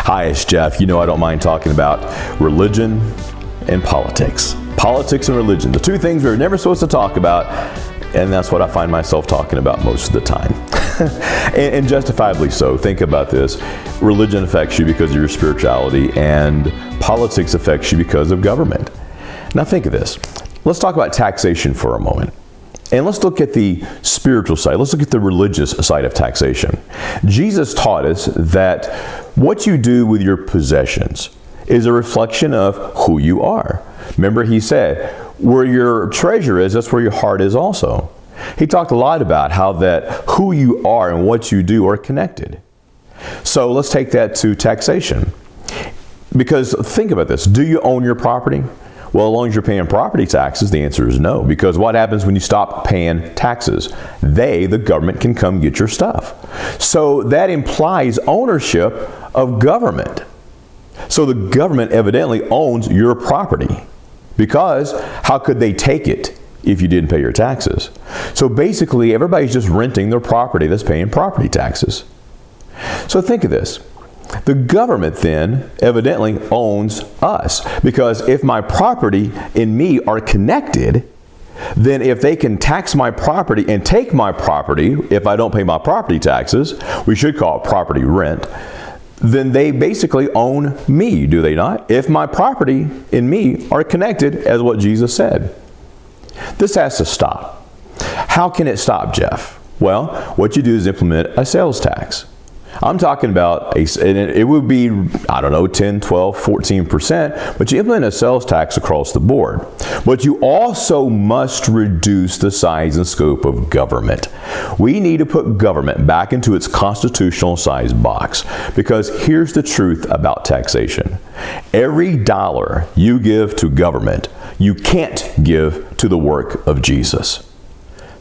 Hi, it's Jeff. You know I don't mind talking about religion and politics. Politics and religion, the two things we're never supposed to talk about, and that's what I find myself talking about most of the time. and justifiably so. Think about this. Religion affects you because of your spirituality, and politics affects you because of government. Now think of this. Let's talk about taxation for a moment. And let's look at the spiritual side. Let's look at the religious side of taxation. Jesus taught us that what you do with your possessions is a reflection of who you are. Remember, he said, where your treasure is, that's where your heart is also. He talked a lot about how that who you are and what you do are connected. So let's take that to taxation. Because think about this. Do you own your property? Well, as long as you're paying property taxes, the answer is no. Because what happens when you stop paying taxes? The government, can come get your stuff. So that implies ownership of government. So the government evidently owns your property. Because how could they take it if you didn't pay your taxes? So basically, everybody's just renting their property that's paying property taxes. So think of this. The government then evidently owns us, because if my property and me are connected, then if they can tax my property and take my property, if I don't pay my property taxes, we should call it property rent, then they basically own me, do they not? If my property and me are connected, as what Jesus said. This has to stop. How can it stop, Jeff? Well, what you do is implement a sales tax. I'm talking about, it would be, I don't know, 10, 12, 14%, but you implement a sales tax across the board. But you also must reduce the size and scope of government. We need to put government back into its constitutional size box, because here's the truth about taxation. Every dollar you give to government, you can't give to the work of Jesus.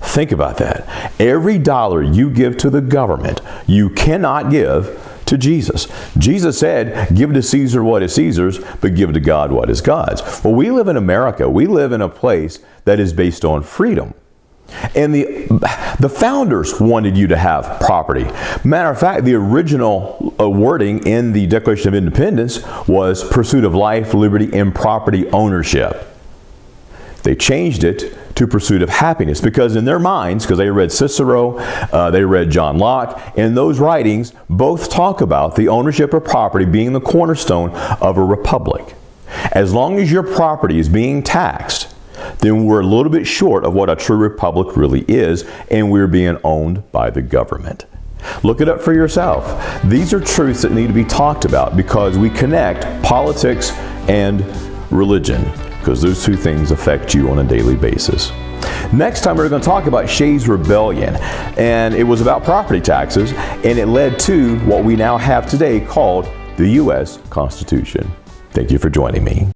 Think about that. Every dollar you give to the government, you cannot give to Jesus. Jesus said, give to Caesar what is Caesar's, but give to God what is God's. Well, we live in America. We live in a place that is based on freedom. And the founders wanted you to have property. Matter of fact, the original wording in the Declaration of Independence was pursuit of life, liberty, and property ownership. They changed it to pursuit of happiness, because in their minds, because they read Cicero, they read John Locke, and those writings both talk about the ownership of property being the cornerstone of a republic. As long as your property is being taxed, then we're a little bit short of what a true republic really is, and we're being owned by the government. Look it up for yourself. These are truths that need to be talked about, because we connect politics and religion, because those two things affect you on a daily basis. Next time we're going to talk about Shays' Rebellion, and it was about property taxes, and it led to what we now have today called the U.S. Constitution. Thank you for joining me.